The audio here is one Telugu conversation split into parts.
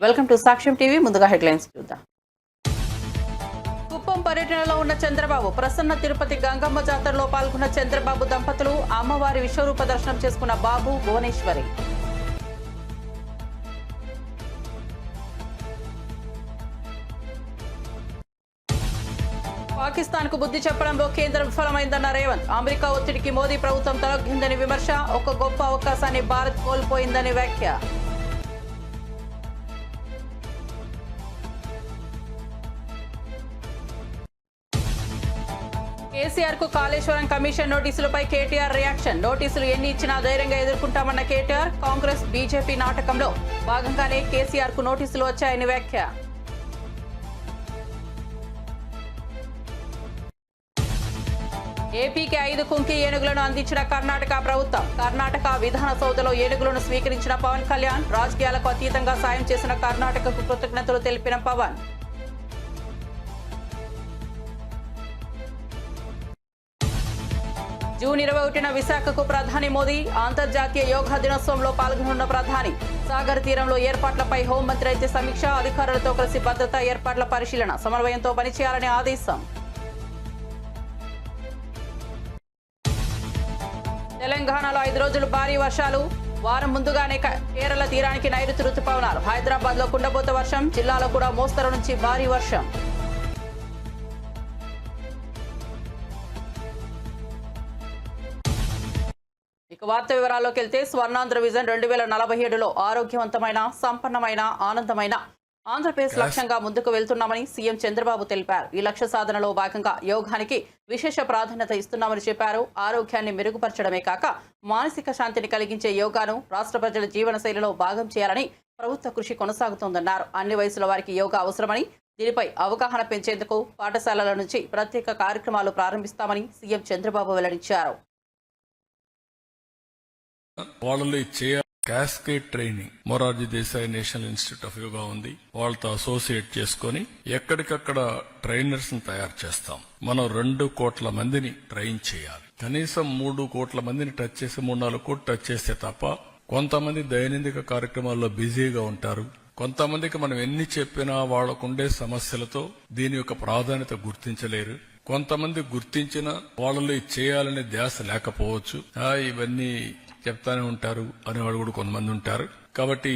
వెల్కమ్ టు సాక్ష్యం టీవీ. ముందుగా హెడ్లైన్స్ చూద్దాం. కుప్పం పర్యటనలో ఉన్న చంద్రబాబు, ప్రసన్న తిరుపతి గంగమ్మ జాతరలో పాల్గొన్న చంద్రబాబు దంపతులు, అమ్మవారి విశ్వరూప దర్శనం చేసుకున్న బాబు, భువనేశ్వరి. పాకిస్తాన్ కు బుద్ధి చెప్పడంలో కేంద్రం విఫలమైందన్న రేవంత్. అమెరికా ఒత్తిడికి మోదీ ప్రభుత్వం తలొగ్గిందని విమర్శ. ఒక గొప్ప అవకాశాన్ని భారత్ కోల్పోయిందని వ్యాఖ్య. కేసీఆర్ కు కాళేశ్వరం కమిషన్ నోటీసులపై కేటీఆర్ రియాక్షన్. నోటీసులు ఎన్ని ఇచ్చినా ధైర్యంగా ఎదుర్కొంటామన్న కేటీఆర్. కాంగ్రెస్ బీజేపీ నాటకంలో భాగంగానే కేసీఆర్ కు నోటీసులు వచ్చాయని వ్యాఖ్య. ఏపీకి 5 కుంకి ఏనుగులను అందించిన కర్ణాటక ప్రభుత్వం. కర్ణాటక విధాన సౌధలో ఏనుగులను స్వీకరించిన పవన్ కళ్యాణ్. రాజకీయాలకు అతీతంగా సాయం చేసిన కర్ణాటకకు కృతజ్ఞతలు తెలిపిన పవన్. జూన్ 21న విశాఖకు ప్రధాని మోదీ. అంతర్జాతీయ యోగా దినోత్సవంలో పాల్గొనున్న ప్రధాని. సాగర్ తీరంలో ఏర్పాట్లపై హోంమంత్రి అయితే సమీక్ష. అధికారులతో కలిసి భద్రతా ఏర్పాట్ల పరిశీలన. సమన్వయంతో పనిచేయాలని ఆదేశం. తెలంగాణలో 5 రోజులు భారీ వర్షాలు. వారం ముందుగానే కేరళ తీరానికి నైరుతి రుతుపవనాలు. హైదరాబాద్ లో కుండపోత వర్షం. జిల్లాలో కూడా మోస్తరు నుంచి భారీ వర్షం. ఇక వార్త వివరాల్లోకి వెళ్తే, స్వర్ణాంధ్ర విజన్ 2047లో ఆరోగ్యవంతమైన, సంపన్నమైన, ఆనందమైన ఆంధ్రప్రదేశ్ లక్ష్యంగా ముందుకు వెళ్తున్నామని సీఎం చంద్రబాబు తెలిపారు. ఈ లక్ష్య సాధనలో భాగంగా యోగానికి విశేష ప్రాధాన్యత ఇస్తున్నామని చెప్పారు. ఆరోగ్యాన్ని మెరుగుపరచడమే కాక మానసిక శాంతిని కలిగించే యోగాను రాష్ట్ర ప్రజల జీవన శైలిలో భాగం చేయాలని ప్రభుత్వ కృషి కొనసాగుతోందన్నారు. అన్ని వయసుల వారికి యోగా అవసరమని, దీనిపై అవగాహన పెంచేందుకు పాఠశాలల నుంచి ప్రత్యేక కార్యక్రమాలు ప్రారంభిస్తామని సీఎం చంద్రబాబు వెల్లడించారు. Cascade training Morarji Desai national institute of yoga ఉంది. వాళ్ళతో అసోసియేట్ చేసుకుని ఎక్కడికక్కడ ట్రైనర్స్ ని తయారు చేస్తాం. మనం 2 కోట్ల మందిని ట్రైన్ చేయాలి. కనీసం 3 కోట్ల మందిని టచ్ చేసి 3-4 కోట్లు టచ్ చేస్తే తప్ప, కొంతమంది దైనందిక కార్యక్రమాల్లో బిజీగా ఉంటారు. కొంతమందికి మనం ఎన్ని చెప్పినా వాళ్లకుండే సమస్యలతో దీని యొక్క ప్రాధాన్యత గుర్తించలేరు. కొంతమంది గుర్తించిన వాళ్ళలో చేయాలనే ధ్యాస లేకపోవచ్చు. ఇవన్నీ చెప్తానే ఉంటారు అనేవాడు కూడా కొంతమంది ఉంటారు. కాబట్టి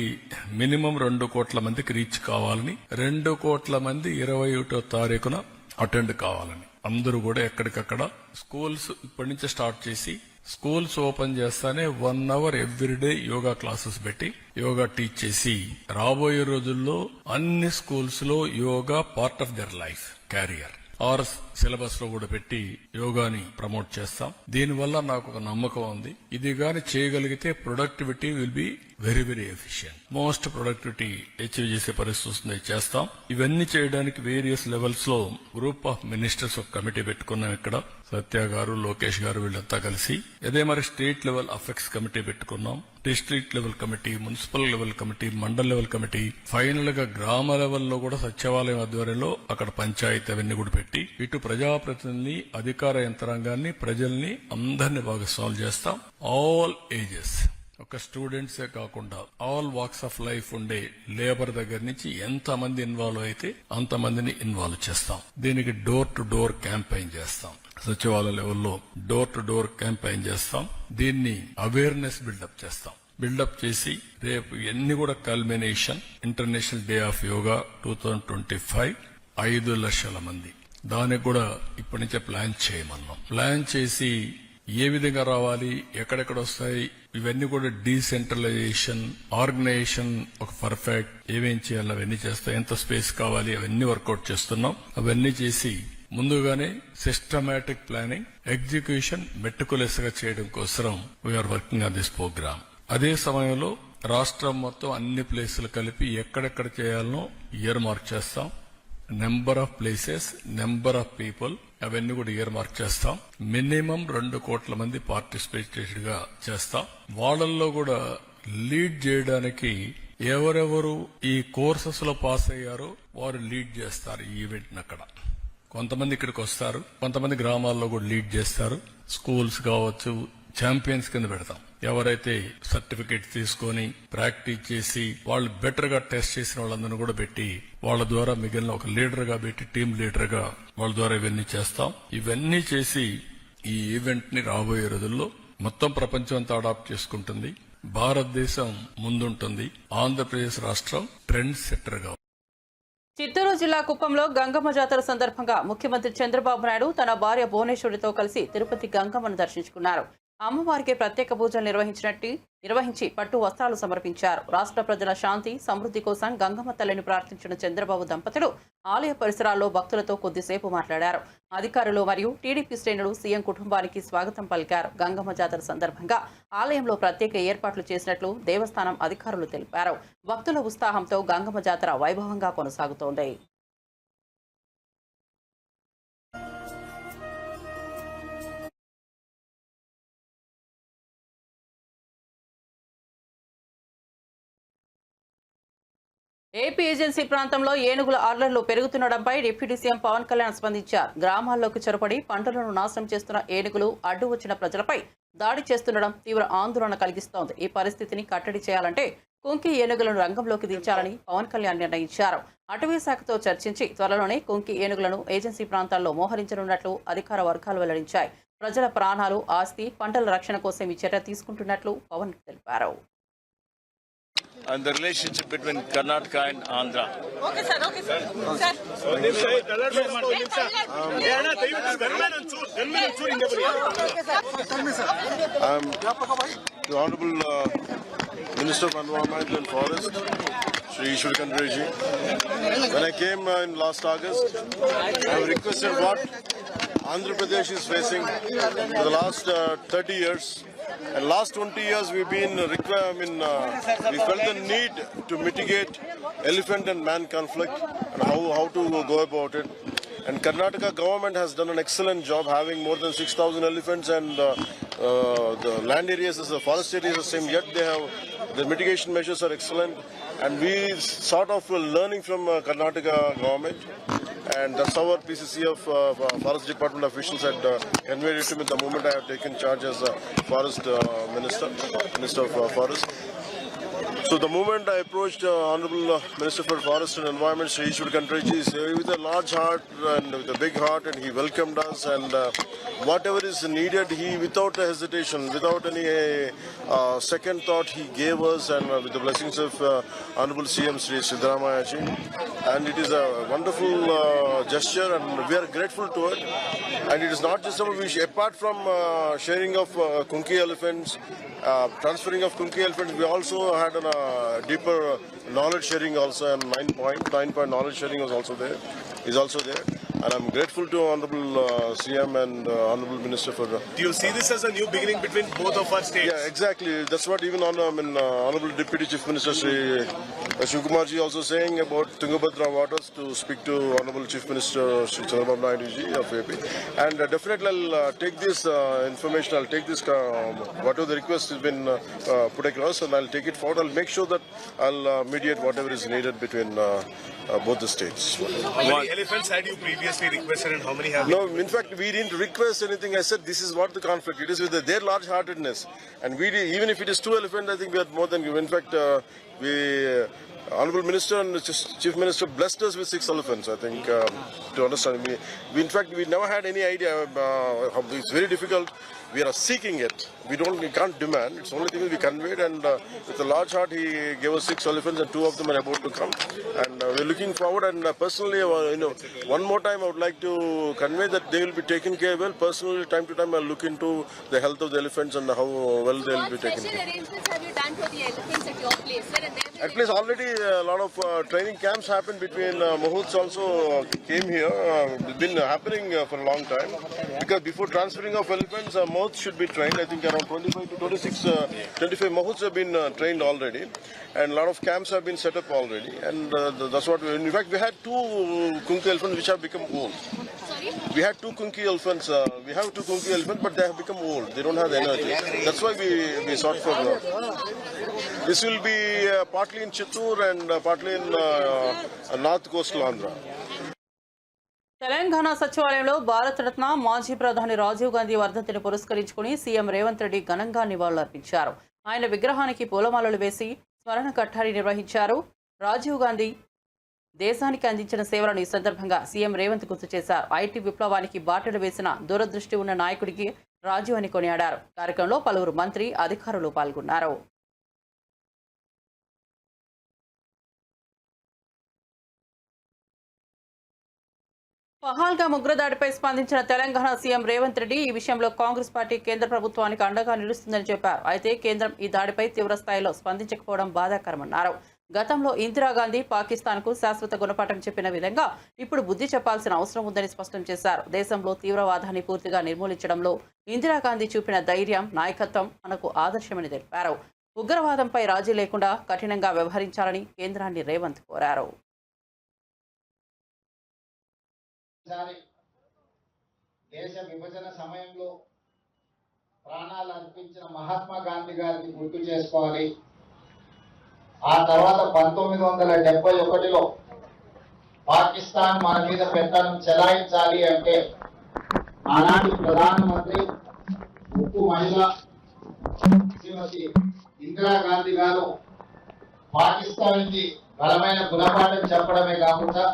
మినిమం 2 కోట్ల మందికి రీచ్ కావాలని, 2 కోట్ల మంది 21వ తారీఖున అటెండ్ కావాలని అందరూ కూడా ఎక్కడికక్కడ స్కూల్స్ ఇప్పటి నుంచి స్టార్ట్ చేసి, స్కూల్స్ ఓపెన్ చేస్తానే 1 అవర్ ఎవ్రీడే యోగా క్లాసెస్ పెట్టి యోగా టీచ్ చేసి, రాబోయే రోజుల్లో అన్ని స్కూల్స్ లో yoga part of their life career or syllabus లో కూడా పెట్టి యోగాని ప్రమోట్ చేస్తాం. దీనివల్ల నాకు ఒక నమ్మకం ఉంది, ఇది గాని చేయగలిగితే productivity will be very very efficient. Most productivity achieve చేసే పరిస్థితి వస్తుంది, చేస్తాం. ఇవన్నీ చేయడానికి వేరియస్ లెవెల్స్ లో గ్రూప్ ఆఫ్ మినిస్టర్స్ ఒక కమిటీ పెట్టుకున్నాం. ఇక్కడ సత్య గారు, లోకేష్ గారు వీళ్ళంతా కలిసి. అదే మరి స్టేట్ లెవెల్ అఫెక్ట్స్ కమిటీ పెట్టుకున్నాం. District level committee, municipal level committee, mandal level committee, final గా గ్రామ లెవెల్లో కూడా సచివాలయం ఆధ్వర్యంలో అక్కడ పంచాయతీ అవన్నీ కూడా పెట్టి, ఇటు ప్రజాప్రతినిధుల్ని, అధికార యంత్రాంగాన్ని, ప్రజల్ని అందరినీ భాగస్వాములు చేస్తాం. ఆల్ ఏజెస్, ఒక స్టూడెంట్సే కాకుండా ఆల్ వాక్స్ ఆఫ్ లైఫ్ ఉండే లేబర్ దగ్గర నుంచి ఎంతమంది ఇన్వాల్వ్ అయితే అంతమందిని ఇన్వాల్వ్ చేస్తాం. దీనికి డోర్ టు డోర్ క్యాంపెయిన్ చేస్తాం. సచివాలయ లెవెల్లో డోర్ టు డోర్ క్యాంపెయిన్ చేస్తాం. దీన్ని అవేర్నెస్ బిల్డప్ చేస్తాం. బిల్డప్ చేసి రేపు ఎన్ని కూడా culmination international day of yoga 2025 5 లక్షల మంది. దానికి కూడా ఇప్పటి నుంచే ప్లాన్ చేయమన్నాం. ప్లాన్ చేసి ఏ విధంగా రావాలి, ఎక్కడెక్కడ వస్తాయి, ఇవన్నీ కూడా డీసెంట్రలైజేషన్, ఆర్గనైజేషన్ ఒక పర్ఫెక్ట్ ఏమేం చేయాలి అవన్నీ చేస్తాయి. ఎంత స్పేస్ కావాలి అవన్నీ వర్కౌట్ చేస్తున్నాం. అవన్నీ చేసి ముందుగానే సిస్టమాటిక్ ప్లానింగ్, ఎగ్జిక్యూషన్ మెటికులస్ గా చేయడం కోసం we're working on this programme. అదే సమయంలో రాష్ట్రం మొత్తం అన్ని ప్లేసులు కలిపి ఎక్కడెక్కడ చేయాలనో ఇయర్ మార్క్ చేస్తాం. Number of places, number of people అవన్నీ కూడా ఇయర్ మార్క్ చేస్తాం. మినిమం 2 కోట్ల మంది పార్టిసిపేటెడ్ గా చేస్తాం. వాళ్ళల్లో కూడా లీడ్ చేయడానికి ఎవరెవరు ఈ కోర్సెస్ లో పాస్ అయ్యారో వారు లీడ్ చేస్తారు ఈ ఈవెంట్. అక్కడ కొంతమంది ఇక్కడికి వస్తారు, కొంతమంది గ్రామాల్లో కూడా లీడ్ చేస్తారు. స్కూల్స్ కావచ్చు, ఛాంపియన్స్ కింద పెడతాం. ఎవరైతే సర్టిఫికేట్ తీసుకొని ప్రాక్టీస్ చేసి వాళ్ళు బెటర్ గా టెస్ట్ చేసిన వాళ్ళందరినీ కూడా పెట్టి వాళ్ళ ద్వారా మిగిలిన ఒక లీడర్ గా పెట్టి టీం లీడర్ గా వాళ్ళ ద్వారా ఇవన్నీ చేస్తాం. ఇవన్నీ చేసి ఈ ఈవెంట్ ని రాబోయే రోజుల్లో మొత్తం ప్రపంచం అంతా అడాప్ట్ చేసుకుంటుంది. భారతదేశం ముందుంటుంది. ఆంధ్రప్రదేశ్ రాష్ట్రం ట్రెండ్ సెట్టర్ గా. చిత్తూరు జిల్లా కుప్పంలో గంగమ్మ జాతర సందర్భంగా ముఖ్యమంత్రి చంద్రబాబు నాయుడు తన భార్య భువనేశ్వరితో కలిసి తిరుపతి గంగమ్మను దర్శించుకున్నారు. అమ్మవారికి ప్రత్యేక పూజలు నిర్వహించి పట్టు వస్త్రాలు సమర్పించారు. రాష్ట్ర ప్రజల శాంతి సమృద్ధి కోసం గంగమ్మ తల్లిని ప్రార్థించిన చంద్రబాబు దంపతులు ఆలయ పరిసరాల్లో భక్తులతో కొద్దిసేపు మాట్లాడారు. అధికారులు మరియు టీడీపీ శ్రేణులు సీఎం కుటుంబానికి స్వాగతం పలికారు. గంగమ్మ జాతర సందర్భంగా ఆలయంలో ప్రత్యేక ఏర్పాట్లు చేసినట్లు దేవస్థానం అధికారులు తెలిపారు. భక్తుల ఉత్సాహంతో గంగమ్మ జాతర వైభవంగా కొనసాగుతోంది. ఏపీ ఏజెన్సీ ప్రాంతంలో ఏనుగుల అల్లర్లు పెరుగుతుండడంపై డిప్యూటీ సీఎం పవన్ కళ్యాణ్ స్పందించారు. గ్రామాల్లోకి చొరబడి పంటలను నాశనం చేస్తున్న ఏనుగులు అడ్డు వచ్చిన ప్రజలపై దాడి చేస్తుండడం తీవ్ర ఆందోళన కలిగిస్తోంది. ఈ పరిస్థితిని కట్టడి చేయాలంటే కుంకి ఏనుగులను రంగంలోకి దించాలని పవన్ కళ్యాణ్ నిర్ణయించారు. అటవీ శాఖతో చర్చించి త్వరలోనే కుంకి ఏనుగులను ఏజెన్సీ ప్రాంతాల్లో మోహరించనున్నట్లు అధికార వర్గాలు వెల్లడించాయి. ప్రజల ప్రాణాలు, ఆస్తి, పంటల రక్షణ కోసం ఈ చర్య తీసుకుంటున్నట్లు పవన్ తెలిపారు. And the relationship between Karnataka and Andhra. Okay, sir. I'm the Honorable Minister of Environment and Forest, Shri Ishwar Kandreji. When I came in last August, I requested what Andhra Pradesh is facing for the last 30 years. And last 20 years we've been, we felt the need to mitigate elephant and man conflict and how to go about it. And Karnataka government has done an excellent job having more than 6,000 elephants and the land areas, the forest areas are the same, yet they have, the mitigation measures are excellent. And we sort of learning from Karnataka government. And that's how our PCC of Forest Department officials had conveyed it to me the moment I have taken charge as Forest Minister of Forest. So the moment I approached Honorable Minister for Forest and Environment, Shri Ishwar Kandreji, with a large heart and with a big heart, and he welcomed us, and whatever is needed, he without hesitation, without any second thought, he gave us, and with the blessings of Honorable CM Shri Siddaramaiah ji. And it is a wonderful gesture, and we are grateful to it. And it is not just about apart from sharing of Kunki elephants, transferring of Kunki elephants, we also had a deeper knowledge sharing also, and 9 point knowledge sharing was also there, is also there. And I'm grateful to Honorable CM and Honorable Minister for. Do you see this as a new beginning between both of our states? Yeah, exactly. That's what even Honorable Deputy Chief Minister Shri Shivkumar ji also saying about Tungabhadra waters to speak to Honorable Chief Minister Shri Chandrababu Naidu ji of AP. And definitely I'll take this information, I'll take this, whatever the request has been put across, and I'll take it forward. I'll make sure that I'll mediate whatever is needed between both the states. How many elephants had you previously requested and how many have you? No, in fact, we didn't request anything. I said this is what the conflict. It is with their large-heartedness. And even if it is 2 elephants, I think we are more than you. In fact, Honorable Minister and Chief Minister blessed us with 6 elephants, I think, to understand. In fact, we never had any idea. It's very difficult. We are seeking it. We can't demand. It's the only thing we conveyed, and with a large heart, he gave us 6 elephants, and 2 of them are about to come. And we're looking forward. And personally, one more time, I would like to convey that they will be taken care well. Personally, time to time, I'll look into the health of the elephants and how well they will be taken care. What special arrangements have you done for the elephants at your place, sir? At place already a lot of training camps happened between Mahoots also came here. It's been happening for a long time. Because before transferring of elephants, Mahoots should be trained. I think around 25 to 25 Mahoots have been trained already. And a lot of camps have been set up already. And that's what in fact, we had 2 Kunki elephants which have become old. Sorry? We had 2 Kunki elephants. We have 2 Kunki elephants, but they have become old. They don't have the energy. That's why we sought for. This will be partly in Chittoor and partly in North Coastal Andhra. Telangana సచివాలయంలో భారతరత్న మాజీ ప్రధాని రాజీవ్ గాంధీ వర్ధంతిని పురస్కరించుకుని సీఎం రేవంత్ రెడ్డి ఘనంగా నివాళులర్పించారు. ఆయన విగ్రహానికి పూలమాలలు వేసి స్మరణ కట్టారి నిర్వహించారు. రాజీవ్ గాంధీ దేశానికి అందించిన సేవలను ఈ సందర్భంగా సీఎం రేవంత్ గుర్తు చేశారు. ఐటీ విప్లవానికి బాటలు వేసిన దూరదృష్టి ఉన్న నాయకుడికి రాజీవ్ అని కొనియాడారు. కార్యక్రమంలో పలువురు మంత్రి, అధికారులు పాల్గొన్నారు. పహల్గామ్ ఉగ్రదాడిపై స్పందించిన తెలంగాణ సీఎం రేవంత్ రెడ్డి ఈ విషయంలో కాంగ్రెస్ పార్టీ కేంద్ర ప్రభుత్వానికి అండగా నిలుస్తుందని చెప్పారు. అయితే కేంద్రం ఈ దాడిపై తీవ్ర స్థాయిలో స్పందించకపోవడం బాధాకరమన్నారు. గతంలో ఇందిరాగాంధీ పాకిస్తాన్కు శాశ్వత గుణపాఠం చెప్పిన విధంగా ఇప్పుడు బుద్ధి చెప్పాల్సిన అవసరం ఉందని స్పష్టం చేశారు. దేశంలో తీవ్రవాదాన్ని పూర్తిగా నిర్మూలించడంలో ఇందిరాగాంధీ చూపిన ధైర్యం, నాయకత్వం మనకు ఆదర్శమని తెలిపారు. ఉగ్రవాదంపై రాజీ లేకుండా కఠినంగా వ్యవహరించాలని కేంద్రాన్ని రేవంత్ కోరారు. దేశ విభజన సమయంలో ప్రాణాలు అర్పించిన మహాత్మా గాంధీ గారిని గుర్తు చేసుకోవాలి. ఆ తర్వాత 1971లో పాకిస్తాన్ మన మీద పెత్తనం చెలాయించాలి అంటే ఆనాటి ప్రధానమంత్రి ఉక్కు మహిళ శ్రీమతి ఇందిరాగాంధీ గారు పాకిస్తాన్కి బలమైన గుణపాఠం చెప్పడమే కాకుండా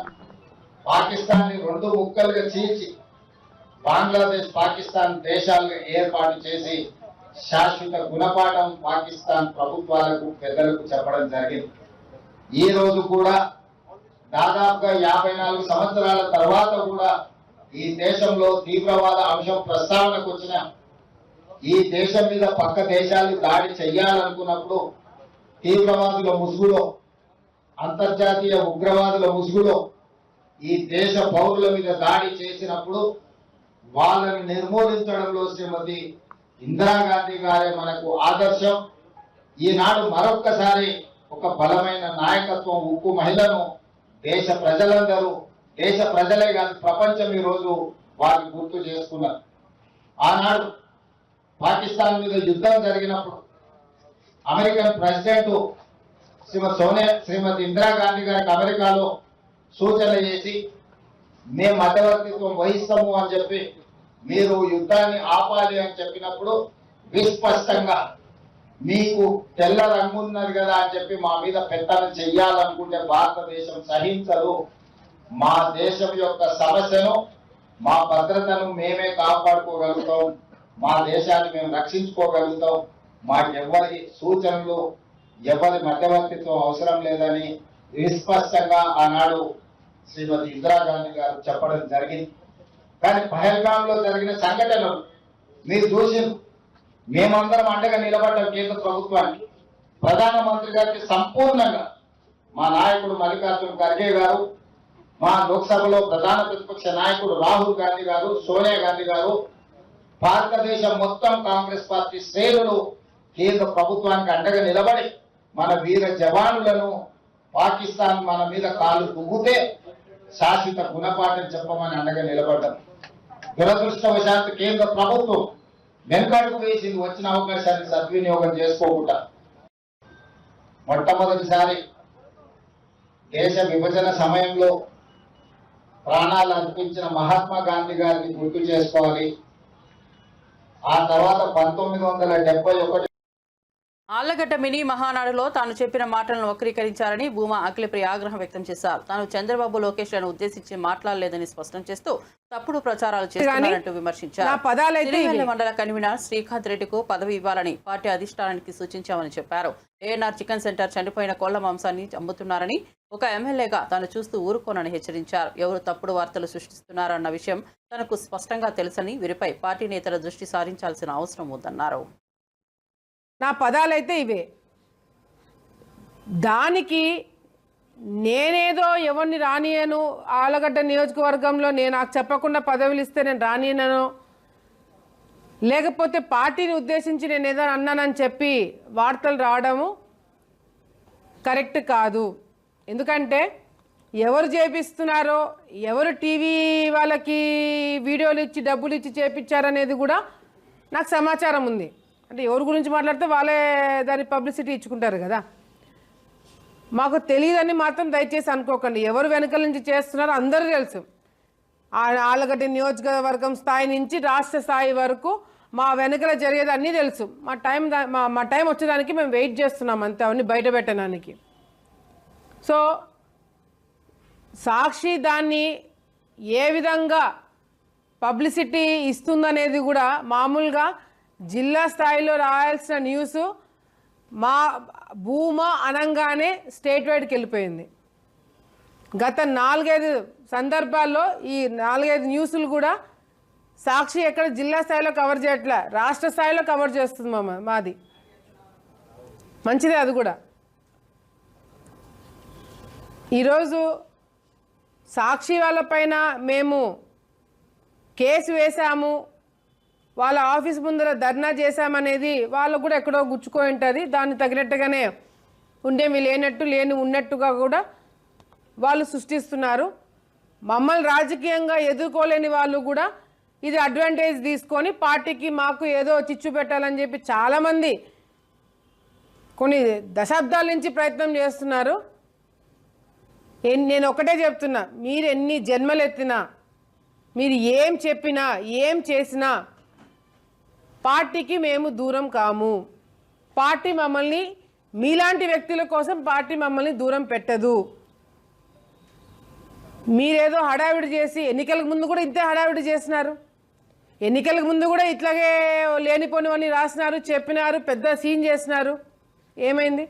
పాకిస్తాన్ని 2 ముక్కలుగా చీల్చి బంగ్లాదేశ్, పాకిస్తాన్ దేశాలను ఏర్పాటు చేసి శాశ్వత గుణపాఠం పాకిస్తాన్ ప్రభుత్వాలకు, పెద్దలకు చెప్పడం జరిగింది. ఈ రోజు కూడా దాదాపుగా 54 సంవత్సరాల తర్వాత కూడా ఈ దేశంలో తీవ్రవాద అంశం ప్రస్తావనకు వచ్చిన ఈ దేశం మీద పక్క దేశాలు దాడి చెయ్యాలనుకున్నప్పుడు తీవ్రవాదుల ముసుగులో, అంతర్జాతీయ ఉగ్రవాదుల ముసుగులో ఈ దేశ పౌరుల మీద దాడి చేసినప్పుడు వాళ్ళని నిర్మూలించడంలో శ్రీమతి ఇందిరాగాంధీ గారే మనకు ఆదర్శం. ఈనాడు మరొక్కసారి ఒక బలమైన నాయకత్వం, ఉక్కు మహిళను దేశ ప్రజలందరూ, దేశ ప్రజలే కాదు ప్రపంచం ఈరోజు వారిని గుర్తు చేసుకున్నారు. ఆనాడు పాకిస్తాన్ మీద యుద్ధం జరిగినప్పుడు అమెరికన్ ప్రెసిడెంట్ శ్రీమతి ఇందిరాగాంధీ గారికి అమెరికాలో సూచన చేసి మేము మధ్యవర్తిత్వం వహిస్తాము అని చెప్పి, మీరు యుద్ధాన్ని ఆపాలి అని చెప్పినప్పుడు విస్పష్టంగా మీకు తెల్ల రంగు ఉన్నది కదా అని చెప్పి మా మీద పెత్తనం చెయ్యాలనుకుంటే భారతదేశం సహించదు. మా దేశం యొక్క సమస్యను, మా భద్రతను మేమే కాపాడుకోగలుగుతాం, మా దేశాన్ని మేము రక్షించుకోగలుగుతాం, మాకెవ్వరి సూచనలు, ఎవరి మధ్యవర్తిత్వం అవసరం లేదని విస్పష్టంగా ఆనాడు శ్రీమతి ఇందిరాగాంధీ గారు చెప్పడం జరిగింది. కానీ పహల్గాంలో జరిగిన సంఘటనలు మీరు చూసి మేమందరం అండగా నిలబడ్డాం. కేంద్ర ప్రభుత్వానికి, ప్రధానమంత్రి గారికి సంపూర్ణంగా మా నాయకుడు మల్లికార్జున ఖర్గే గారు, మా లోక్సభలో ప్రధాన ప్రతిపక్ష నాయకుడు రాహుల్ గాంధీ గారు, సోనియా గాంధీ గారు, భారతదేశం మొత్తం కాంగ్రెస్ పార్టీ శ్రేణులు కేంద్ర ప్రభుత్వానికి అండగా నిలబడి మన వీర జవానులను, పాకిస్తాన్ మన మీద కాలు తుగ్గితే శాశ్వత గుణపాఠం చెప్పమని అండగా నిలబడ్డాం. దురదృష్టవశాత్తు కేంద్ర ప్రభుత్వం వెనుకడుగు వేసింది, వచ్చిన అవకాశాన్ని సద్వినియోగం చేసుకోకుండా. మొట్టమొదటిసారి దేశ విభజన సమయంలో ప్రాణాలు అర్పించిన మహాత్మా గాంధీ గారిని గుర్తు చేసుకోవాలి. ఆ తర్వాత 1971 ఆళ్లగడ్డ మినీ మహానాడులో తాను చెప్పిన మాటలను వక్రీకరించారని భూమా అఖిలప్రియ ఆగ్రహం వ్యక్తం చేశారు. తాను చంద్రబాబు, లోకేష్ లను ఉద్దేశించి మాట్లాడలేదని స్పష్టం చేస్తూ తప్పుడు ప్రచారాలు చేస్తున్నారంటూ విమర్శించారు. మండల కన్వీనర్ శ్రీకాంత్ రెడ్డికు పదవి ఇవ్వాలని పార్టీ అధిష్టానానికి సూచించామని చెప్పారు. ఏఎన్ఆర్ చికెన్ సెంటర్ చనిపోయిన కోళ్ల మాంసాన్ని అమ్ముతున్నారని ఒక ఎమ్మెల్యేగా తాను చూస్తూ ఊరుకోనని హెచ్చరించారు. ఎవరు తప్పుడు వార్తలు సృష్టిస్తున్నారన్న విషయం తనకు స్పష్టంగా తెలుసని, వీరిపై పార్టీ నేతల దృష్టి సారించాల్సిన అవసరం ఉందన్నారు. నా పదాలైతే ఇవే. దానికి నేనేదో ఎవరిని రానియను, ఆలగడ్డ నియోజకవర్గంలో నేను నాకు చెప్పకుండా పదవులు ఇస్తే నేను రానియనను, లేకపోతే పార్టీని ఉద్దేశించి నేను ఏదో అన్నానని చెప్పి వార్తలు రావడము కరెక్ట్ కాదు. ఎందుకంటే ఎవరు చేపిస్తున్నారో, ఎవరు టీవీ వాళ్ళకి వీడియోలు ఇచ్చి డబ్బులు ఇచ్చి చేపించారనేది కూడా నాకు సమాచారం ఉంది. అంటే ఎవరి గురించి మాట్లాడితే వాళ్ళే దాని పబ్లిసిటీ ఇచ్చుకుంటారు కదా. మాకు తెలియదని మాత్రం దయచేసి అనుకోకండి. ఎవరు వెనకాల నుంచి చేస్తున్నారో అందరూ తెలుసు. ఆలగడ్డ నియోజకవర్గం స్థాయి నుంచి రాష్ట్ర స్థాయి వరకు మా వెనకల జరిగేది అన్నీ తెలుసు. మా టైం వచ్చేదానికి మేము వెయిట్ చేస్తున్నాం అంతే, అవన్నీ బయట పెట్టడానికి. సో సాక్షి దాన్ని ఏ విధంగా పబ్లిసిటీ ఇస్తుందనేది కూడా మామూలుగా జిల్లా స్థాయిలో రాయాల్సిన న్యూస్ మా భూమా అనంగానే స్టేట్ వైడ్కి వెళ్ళిపోయింది. గత 4-5 సందర్భాల్లో ఈ 4-5 న్యూస్లు కూడా సాక్షి ఎక్కడ జిల్లా స్థాయిలో కవర్ చేయట్లే, రాష్ట్ర స్థాయిలో కవర్ చేస్తుంది మాది. మంచిదే అది కూడా. ఈరోజు సాక్షి వాళ్ళపైన మేము కేసు వేశాము, వాళ్ళ ఆఫీస్ ముందర ధర్నా చేశామనేది వాళ్ళకు కూడా ఎక్కడో గుచ్చుకొని ఉంటుంది. దాన్ని తగినట్టుగానే ఉండేవి లేని ఉన్నట్టుగా కూడా వాళ్ళు సృష్టిస్తున్నారు. మమ్మల్ని రాజకీయంగా ఎదుర్కోలేని వాళ్ళు కూడా ఇది అడ్వాంటేజ్ తీసుకొని పార్టీకి మాకు ఏదో చిచ్చు పెట్టాలని చెప్పి చాలామంది కొన్ని దశాబ్దాల నుంచి ప్రయత్నం చేస్తున్నారు. నేను ఒకటే చెప్తున్నా, మీరు ఎన్ని జన్మలు ఎత్తినా, మీరు ఏం చెప్పినా ఏం చేసినా పార్టీకి మేము దూరం కాము. పార్టీ మమ్మల్ని, మీలాంటి వ్యక్తుల కోసం పార్టీ మమ్మల్ని దూరం పెట్టదు. మీరేదో హడావిడి చేసి ఎన్నికలకు ముందు కూడా ఇంతే హడావిడి చేసినారు, ఎన్నికలకు ముందు కూడా ఇట్లాగే లేనిపోనివన్నీ రాసినారు, చెప్పినారు, పెద్ద సీన్ చేసినారు. ఏమైంది?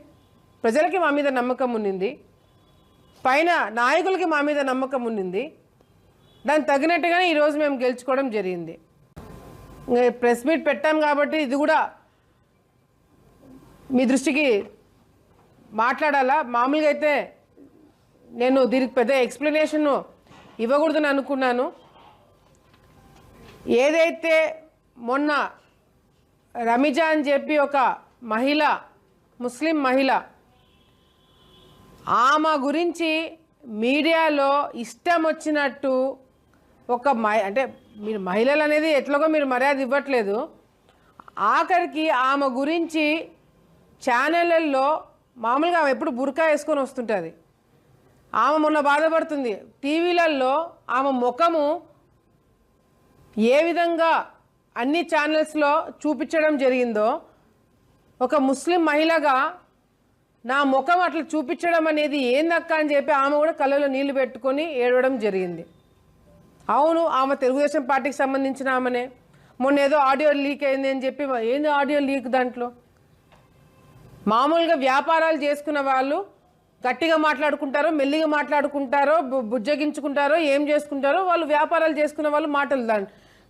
ప్రజలకి మా మీద నమ్మకం ఉన్నింది, పైన నాయకులకి మా మీద నమ్మకం ఉన్నింది. దానికి తగినట్టుగానే ఈరోజు మేము గెలుచుకోవడం జరిగింది. ప్రెస్ మీట్ పెట్టాం కాబట్టి ఇది కూడా మీ దృష్టికి మాట్లాడాలా. మామూలుగా అయితే నేను దీనికి పెద్ద ఎక్స్ప్లెనేషన్ ఇవ్వకూడదని అనుకున్నాను. ఏదైతే మొన్న రమిజా అని చెప్పి ఒక మహిళ, ముస్లిం మహిళ, ఆమె గురించి మీడియాలో ఇష్టం వచ్చినట్టు అంటే మీరు మహిళలు అనేది ఎట్లాగో మీరు మర్యాద ఇవ్వట్లేదు. ఆఖరికి ఆమె గురించి ఛానళ్ళల్లో మామూలుగా ఆమె ఎప్పుడు బుర్కా వేసుకొని వస్తుంటుంది. ఆమె మొన్న బాధపడుతుంది. టీవీలలో ఆమె ముఖము ఏ విధంగా అన్ని ఛానల్స్లో చూపించడం జరిగిందో, ఒక ముస్లిం మహిళగా నా ముఖం అట్లా చూపించడం అనేది ఏందక్క అని చెప్పి ఆమె కూడా కళ్ళలో నీళ్లు పెట్టుకొని ఏడవడం జరిగింది. అవును, ఆమె తెలుగుదేశం పార్టీకి సంబంధించిన ఆమెనే. మొన్న ఏదో ఆడియో లీక్ అయింది అని చెప్పి, ఏంది ఆడియో లీక్? దాంట్లో మామూలుగా వ్యాపారాలు చేసుకున్న వాళ్ళు గట్టిగా మాట్లాడుకుంటారో, మెల్లిగా మాట్లాడుకుంటారో, బుజ్జగించుకుంటారో, ఏం చేసుకుంటారో వాళ్ళు వ్యాపారాలు చేసుకున్న వాళ్ళు మాటలు.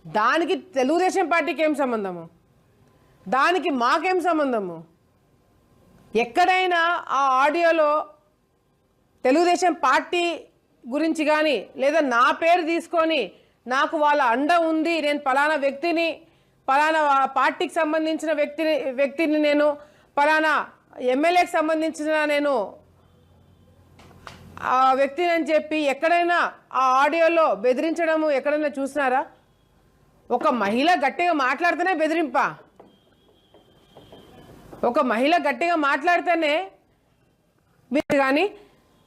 దానికి తెలుగుదేశం పార్టీకి ఏం సంబంధము? దానికి మాకేం సంబంధము? ఎక్కడైనా ఆ ఆడియోలో తెలుగుదేశం పార్టీ గురించి కానీ లేదా నా పేరు తీసుకొని నాకు వాళ్ళ అండ ఉంది, నేను పలానా వ్యక్తిని, పలానా పార్టీకి సంబంధించిన వ్యక్తిని నేను, పలానా ఎమ్మెల్యేకి సంబంధించిన నేను ఆ వ్యక్తిని అని చెప్పి ఎక్కడైనా ఆ ఆడియోలో బెదిరించడము ఎక్కడైనా చూసినారా? ఒక మహిళ గట్టిగా మాట్లాడితేనే బెదిరింపా? ఒక మహిళ గట్టిగా మాట్లాడితేనే మీరు, కానీ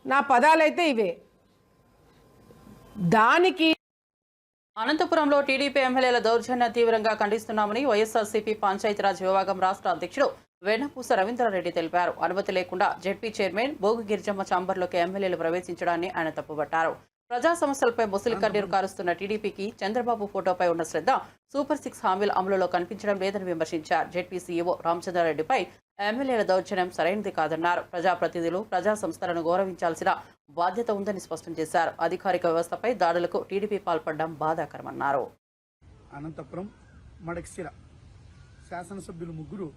నా పదాలైతే ఇవే. దానికి అనంతపురంలో టీడీపీ ఎమ్మెల్యేల దౌర్జన్యం తీవ్రంగా ఖండిస్తున్నామని వైఎస్ఆర్సీపీ పంచాయతీరాజ్ విభాగం రాష్ట్ర అధ్యక్షుడు వెన్నపూస రవీంద్రారెడ్డి తెలిపారు. అనుమతి లేకుండా జెడ్పీ చైర్మన్ బోగు గిరిజమ్మ ఛాంబర్లోకి ఎమ్మెల్యేలు ప్రవేశించడాన్ని ఆయన తప్పుపట్టారు. ప్రజా సమస్యలపై ముసలి కన్నీరు కారుస్తున్న టీడీపీకి చంద్రబాబు ఫోటోపై ఉన్న శ్రద్ధ సూపర్ 6 హామీల అమలులో కనిపించడం లేదని విమర్శించారు. జెడ్పీ సీఈఓ రామచంద్రారెడ్డిపై ఎమ్మెల్యేల దౌర్జన్యం సరైనది కాదన్నారు. ప్రజాప్రతినిధులు, ప్రజా సంస్థలను గౌరవించాల్సిన బాధ్యత ఉందని స్పష్టం చేశారు. అధికారిక వ్యవస్థపై దాడులకు టీడీపీ పాల్పడడం బాధాకరమన్నారు. అనంతపురం మడక్సిర శాసనసభ్యులు ముగ్గురు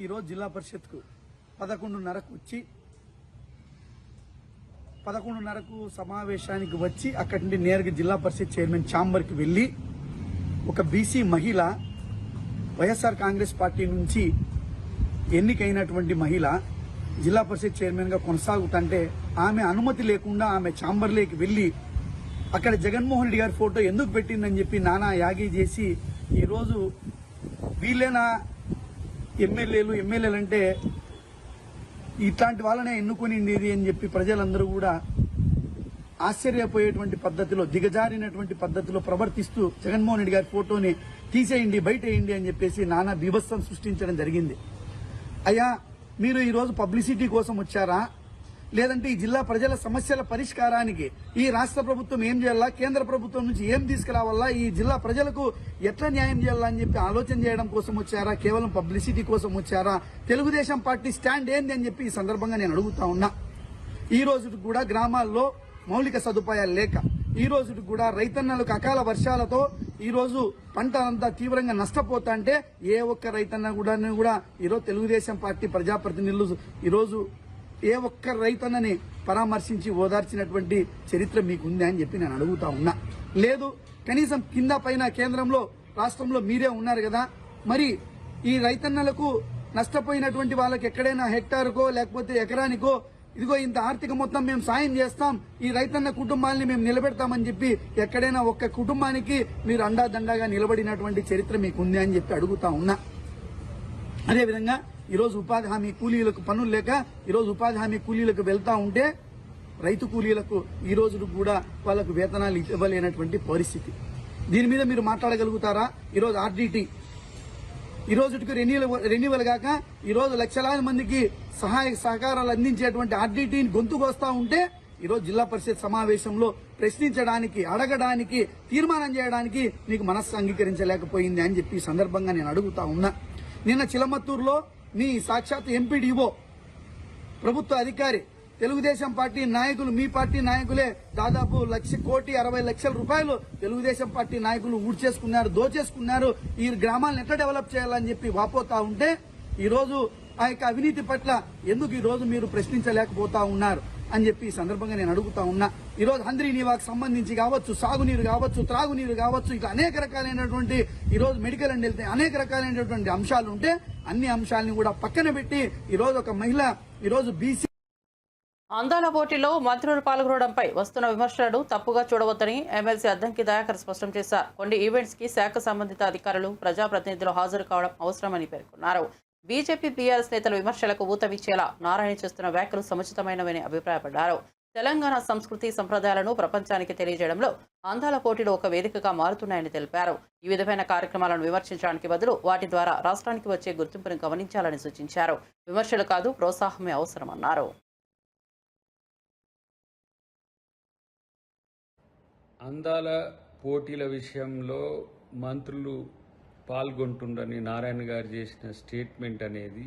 ఈరోజు జిల్లా పరిషత్కు 11:30కు వచ్చి 11:30కు సమావేశానికి వచ్చి అక్కడి నుండి నేరుగా జిల్లా పరిషత్ చైర్మన్ ఛాంబర్కి వెళ్లి ఒక బీసీ మహిళ, వైఎస్ఆర్ కాంగ్రెస్ పార్టీ నుంచి ఎన్నికైనటువంటి మహిళ జిల్లా పరిషత్ చైర్మన్గా కొనసాగుతుంటే ఆమె అనుమతి లేకుండా ఆమె ఛాంబర్లోకి వెళ్లి అక్కడ జగన్మోహన్ రెడ్డి గారి ఫోటో ఎందుకు పెట్టిందని చెప్పి నానా యాగి చేసి ఈరోజు వీళ్ళేనా ఎమ్మెల్యేలంటే ఇట్లాంటి వాళ్ళనే ఎన్నుకునింది అని చెప్పి ప్రజలందరూ కూడా ఆశ్చర్యపోయేటువంటి పద్ధతిలో, దిగజారినటువంటి పద్ధతిలో ప్రవర్తిస్తూ జగన్మోహన్ రెడ్డి గారి ఫోటోని తీసేయండి, బయటేయండి అని చెప్పేసి నానా బీభత్సం సృష్టించడం జరిగింది. అయ్యా, మీరు ఈరోజు పబ్లిసిటీ కోసం వచ్చారా, లేదంటే ఈ జిల్లా ప్రజల సమస్యల పరిష్కారానికి ఈ రాష్ట్ర ప్రభుత్వం ఏం చేయాలా, కేంద్ర ప్రభుత్వం నుంచి ఏం తీసుకురావాలా, ఈ జిల్లా ప్రజలకు ఎట్లా న్యాయం చేయాలా అని చెప్పి ఆలోచన చేయడం కోసం వచ్చారా, కేవలం పబ్లిసిటీ కోసం వచ్చారా? తెలుగుదేశం పార్టీ స్టాండ్ ఏంది అని చెప్పి ఈ సందర్భంగా నేను అడుగుతా ఉన్నా. ఈ రోజు కూడా గ్రామాల్లో మౌలిక సదుపాయాలు లేక, ఈ రోజు కూడా రైతన్నలకు అకాల వర్షాలతో ఈ రోజు పంట అంతా తీవ్రంగా నష్టపోతా అంటే ఏ ఒక్క రైతన్న కూడా ఈరోజు తెలుగుదేశం పార్టీ ప్రజాప్రతినిధులు ఈరోజు ఏ ఒక్క రైతన్నని పరామర్శించి ఓదార్చినటువంటి చరిత్ర మీకుంది అని చెప్పి నేను అడుగుతా ఉన్నా. లేదు, కనీసం కింద పైన కేంద్రంలో రాష్ట్రంలో మీరే ఉన్నారు కదా, మరి ఈ రైతన్నలకు నష్టపోయినటువంటి వాళ్ళకి ఎక్కడైనా హెక్టార్కో లేకపోతే ఎకరానికో ఇదిగో ఇంత ఆర్థిక మొత్తం మేము సాయం చేస్తాం, ఈ రైతన్న కుటుంబాలని మేము నిలబెడతామని చెప్పి ఎక్కడైనా ఒక్క కుటుంబానికి మీరు అండాదండాగా నిలబడినటువంటి చరిత్ర మీకుంది అని చెప్పి అడుగుతా ఉన్నా. అదేవిధంగా ఈరోజు ఉపాధి హామీ కూలీలకు పనులు లేక ఈరోజు ఉపాధి హామీ కూలీలకు వెళ్తా ఉంటే రైతు కూలీలకు ఈ రోజు కూడా వాళ్లకు వేతనాలు ఇవ్వలేనటువంటి పరిస్థితి. దీని మీద మీరు మాట్లాడగలుగుతారా? ఈరోజు ఆర్డీటీ ఈ రోజుకి రెన్యువల్ కాక ఈరోజు లక్షలాది మందికి సహాయ సహకారాలు అందించేటువంటి ఆర్డీటీని గొంతుకొస్తా ఉంటే ఈరోజు జిల్లా పరిషత్ సమావేశంలో ప్రశ్నించడానికి, అడగడానికి, తీర్మానం చేయడానికి మీకు మనస్సు అంగీకరించలేకపోయింది అని చెప్పి ఈ సందర్భంగా నేను అడుగుతా ఉన్నా. నిన్న చిలమత్తూరులో మీ సాక్షాత్ ఎంపీడీఓ ప్రభుత్వ అధికారి తెలుగుదేశం పార్టీ నాయకులు, మీ పార్టీ నాయకులే దాదాపు 1,60,00,000 రూపాయలు తెలుగుదేశం పార్టీ నాయకులు ఊడ్చేసుకున్నారు, దోచేసుకున్నారు. ఈ గ్రామాలను ఎట్లా డెవలప్ చేయాలని చెప్పి వాపోతా ఉంటే ఈ రోజు ఆ యొక్క అవినీతి పట్ల ఎందుకు ఈ రోజు మీరు ప్రశ్నించలేకపోతా ఉన్నారు అని చెప్పి ఈ సందర్భంగా నేను అడుగుతా ఉన్నా. ఈ రోజు హంద్రీ నీవాకు సంబంధించి కావచ్చు, సాగునీరు కావచ్చు, త్రాగునీరు కావచ్చు, ఇట్లా అనేక రకాలైనటువంటి ఈ రోజు మెడికల్ అండ్ హెల్త్ అనేక రకాలైనటువంటి అంశాలు ఉంటే అన్ని అంశాలను కూడా పక్కన పెట్టి ఈ రోజు ఒక మహిళ ఈ రోజు బీసీ అందాల పోటీలో మంత్రులు పాల్గొనడంపై వస్తున్న విమర్శలను తప్పుగా చూడవద్దని ఎమ్మెల్సీ అద్దంకి దయాకర్ స్పష్టం చేశారు. కొన్ని ఈవెంట్స్ కి శాఖ సంబంధిత అధికారులు, ప్రజాప్రతినిధులు హాజరు కావడం అవసరమని పేర్కొన్నారు. బీజేపీ, బీఆర్ఎస్ నేతల విమర్శలకు ఊతమిచ్చేలా నారాయణ చేస్తున్న వ్యాఖ్యలు సముచితమైనవని అభిప్రాయపడ్డారు. తెలంగాణ సంస్కృతి సంప్రదాయాలను ప్రపంచానికి తెలియజేయడంలో అందాల పోటీలు ఒక వేదికగా మారుతున్నాయని తెలిపారు. ఈ విధమైన కార్యక్రమాలను విమర్శించడానికి బదులు వాటి ద్వారా రాష్ట్రానికి వచ్చే గుర్తింపును గమనించాలని సూచించారు. విమర్శలు కాదు, ప్రోత్సాహమే అవసరమన్నారు. అందాల పోటీల విషయంలో మంత్రులు పాల్గొంటుండని నారాయణ గారు చేసిన స్టేట్మెంట్ అనేది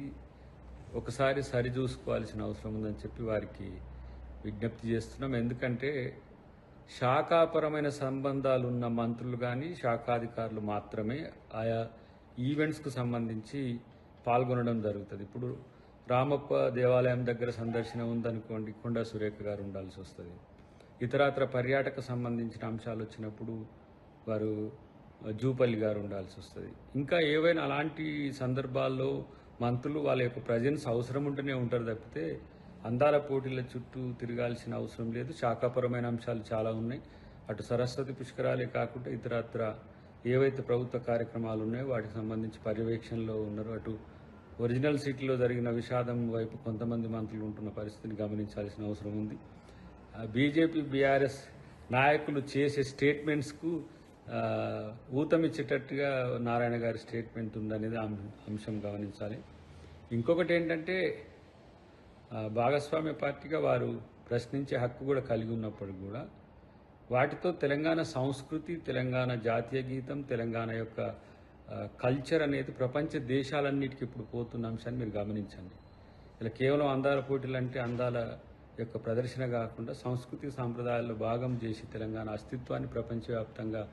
ఒకసారి సరిచూసుకోవాల్సిన అవసరం ఉందని చెప్పి వారికి విజ్ఞప్తి చేస్తున్నాం. ఎందుకంటే శాఖాపరమైన సంబంధాలు ఉన్న మంత్రులు కానీ శాఖాధికారులు మాత్రమే ఆయా ఈవెంట్స్కు సంబంధించి పాల్గొనడం జరుగుతుంది. ఇప్పుడు రామప్ప దేవాలయం దగ్గర సందర్శన ఉందనుకోండి, కొండా సురేఖ గారు ఉండాల్సి వస్తుంది. ఇతరత్ర పర్యాటక సంబంధించిన అంశాలు వచ్చినప్పుడు వారు జూపల్లి గారు ఉండాల్సి వస్తుంది. ఇంకా ఏవైనా అలాంటి సందర్భాల్లో మంత్రులు వాళ్ళ యొక్క ప్రజెన్స్ అవసరం ఉంటూనే ఉంటారు తప్పితే అందాల పోటీల చుట్టూ తిరగాల్సిన అవసరం లేదు. శాఖాపరమైన అంశాలు చాలా ఉన్నాయి. అటు సరస్వతి పుష్కరాలే కాకుండా ఇతరత్ర ఏవైతే ప్రభుత్వ కార్యక్రమాలు ఉన్నాయో వాటికి సంబంధించి పర్యవేక్షణలో ఉన్నారు. అటు ఒరిజినల్ సిటీలో జరిగిన విషాదం వైపు కొంతమంది మంత్రులు ఉంటున్న పరిస్థితిని గమనించాల్సిన అవసరం ఉంది. బీజేపీ, బీఆర్ఎస్ నాయకులు చేసే స్టేట్మెంట్స్కు ఊతమిచ్చేటట్టుగా నారాయణ గారి స్టేట్మెంట్ ఉందనేది అంశం గమనించాలి. ఇంకొకటి ఏంటంటే భాగస్వామ్య పార్టీగా వారు ప్రశ్నించే హక్కు కూడా కలిగి ఉన్నప్పుడు కూడా వాటితో తెలంగాణ సంస్కృతి, తెలంగాణ జాతీయ గీతం, తెలంగాణ యొక్క కల్చర్ అనేది ప్రపంచ దేశాలన్నిటికీ ఇప్పుడు పోతున్న అంశాన్ని మీరు గమనించండి. ఇలా కేవలం అందాల పోటీలు అంటే అందాల యొక్క ప్రదర్శన కాకుండా సంస్కృతి సాంప్రదాయాల్లో భాగం చేసి తెలంగాణ అస్తిత్వాన్ని ప్రపంచవ్యాప్తంగా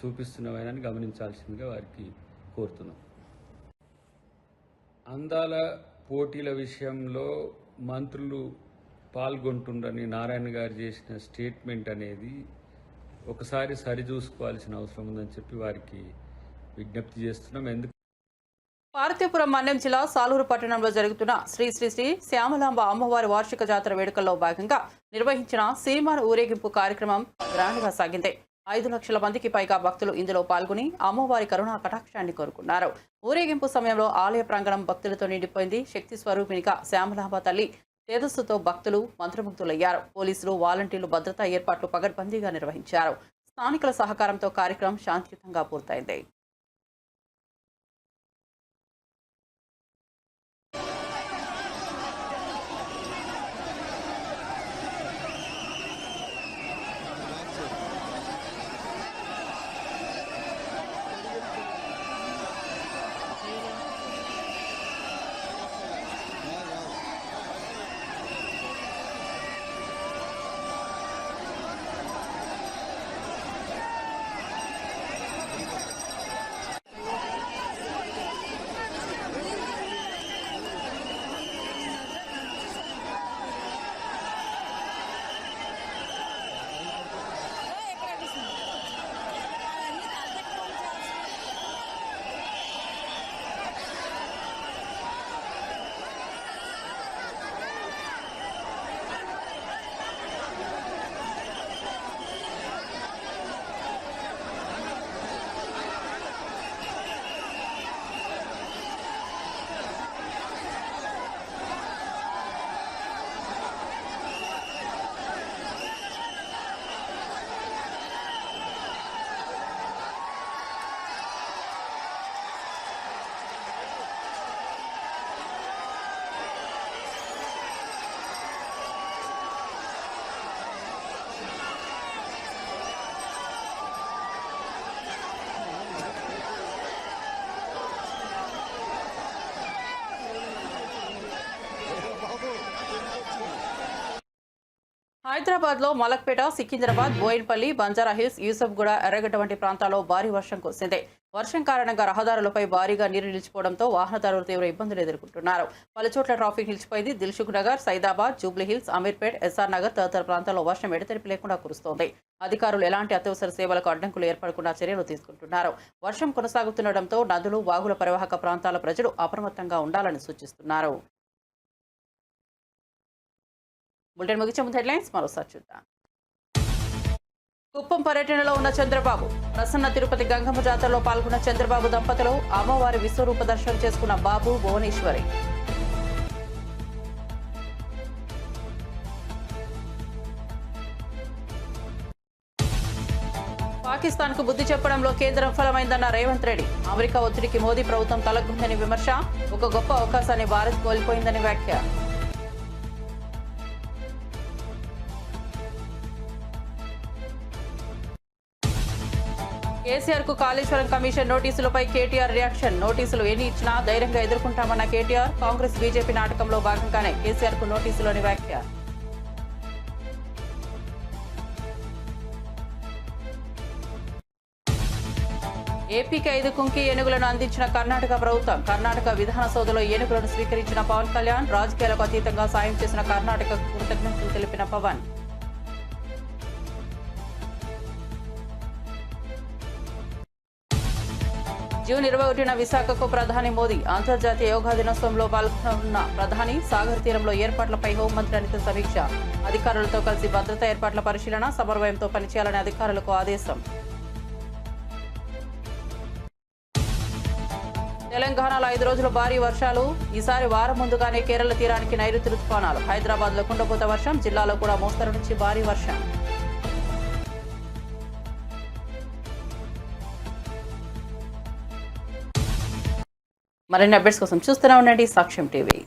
చూపిస్తున్నవని గమనించాల్సిందిగా వారికి కోరుతున్నాం. అందాల పోటీల విషయంలో మంత్రులు పాల్గొంటుండని నారాయణ గారు చేసిన స్టేట్మెంట్ అనేది ఒకసారి సరిచూసుకోవాల్సిన అవసరం ఉందని చెప్పి వారికి విజ్ఞప్తి చేస్తున్నాం. ఎందుకు పార్వతీపురం మన్యం జిల్లా సాలూరు పట్టణంలో జరుగుతున్న శ్రీ శ్రీ శ్రీ శ్యామలాంబ అమ్మవారి వార్షిక జాతర వేడుకల్లో భాగంగా నిర్వహించిన సిరిమాను ఊరేగింపు కార్యక్రమం గ్రాండ్గా సాగింది. 5 లక్షల మందికి పైగా భక్తులు ఇందులో పాల్గొని అమ్మవారి కరుణా కటాక్షాన్ని కోరుకున్నారు. ఊరేగింపు సమయంలో ఆలయ ప్రాంగణం భక్తులతో నిండిపోయింది. శక్తి స్వరూపిణిగా శ్యామలాంబ తల్లి తేజస్సుతో భక్తులు మంత్రముగ్ధులయ్యారు. పోలీసులు, వాలంటీర్లు భద్రతా ఏర్పాట్లు పగడ్బందీగా నిర్వహించారు. స్థానికుల సహకారంతో కార్యక్రమం శాంతియుతంగా పూర్తయింది. హైదరాబాద్లో మలక్పేట, సికింద్రాబాద్, బోయిన్పల్లి, బంజారాహిల్స్, యూసఫ్గూడ, ఎర్రగడ్డ వంటి ప్రాంతాల్లో భారీ వర్షం కురిసింది. వర్షం కారణంగా రహదారులపై భారీగా నీరు నిలిచిపోవడంతో వాహనదారులు తీవ్ర ఇబ్బందులు ఎదుర్కొంటున్నారు. పలుచోట్ల ట్రాఫిక్ నిలిచిపోయింది. దిల్సుఖ్ నగర్, సైదాబాద్, జూబ్లీహిల్స్, అమీర్పేట్, ఎస్ఆర్ నగర్ తదితర ప్రాంతాల్లో వర్షం ఎడతెరిపి లేకుండా కురుస్తోంది. అధికారులు ఎలాంటి అత్యవసర సేవలకు అడ్డంకులు ఏర్పడకుండా చర్యలు తీసుకుంటున్నారు. వర్షం కొనసాగుతుండటంతో నదులు, వాగుల పరివాహక ప్రాంతాల ప్రజలు అప్రమత్తంగా ఉండాలని సూచిస్తున్నారు. బులెటిన్ ముగించే ముందు హెడ్లైన్స్ మరోసారి చూద్దాం. కుప్పం పర్యటనలో ఉన్న చంద్రబాబు. ప్రసన్న తిరుపతి గంగమ్మ జాతరలో పాల్గొన్న చంద్రబాబు దంపతులు. అమ్మవారి విశ్వరూప దర్శనం చేసుకున్న బాబు, భువనేశ్వరి. పాకిస్తాన్కు బుద్ధి చెప్పడంలో కేంద్రం విఫలమైందన్న రేవంత్ రెడ్డి. అమెరికా ఒత్తిడికి మోదీ ప్రభుత్వం తలగ్గుందని విమర్శ. ఒక గొప్ప అవకాశాన్ని భారత్ కోల్పోయిందని వ్యాఖ్య. కేసీఆర్ కు కాళేశ్వరం కమిషన్ నోటీసులపై కేటీఆర్ రియాక్షన్. నోటీసులు ఎన్ని ఇచ్చినా ధైర్యంగా ఎదుర్కొంటామన్న కేటీఆర్. కాంగ్రెస్, బీజేపీ నాటకంలో భాగంగానే కేసీఆర్ కు నోటీసులోని వ్యాఖ్య. ఏపీకి 5 కుంకి ఏనుగులను అందించిన కర్ణాటక ప్రభుత్వం. కర్ణాటక విధాన సౌధలో ఏనుగులను స్వీకరించిన పవన్ కళ్యాణ్. రాజకీయాలకు అతీతంగా సాయం చేసిన కర్ణాటకకు కృతజ్ఞతలు తెలిపిన పవన్. జూన్ 21న విశాఖకు ప్రధాని మోదీ. అంతర్జాతీయ యోగా దినోత్సవంలో పాల్గొన్న ప్రధాని. సాగర్ తీరంలో ఏర్పాట్లపై హోంమంత్రి అనిత సమీక్ష. అధికారులతో కలిసి భద్రతా ఏర్పాట్ల పరిశీలన, సమన్వయంతో పనిచేయాలని అధికారులకు ఆదేశం. తెలంగాణలో 5 రోజులు భారీ వర్షాలు. ఈసారి వారం ముందుగానే కేరళ తీరానికి నైరుతి రుతుపవనాలు. హైదరాబాద్లో కుండపోత వర్షం. జిల్లాలో కూడా మోస్తరు నుంచి భారీ వర్షం. మరిన్ని అప్డేట్స్ కోసం చూస్తూనే ఉండండి సాక్ష్యం టీవీ.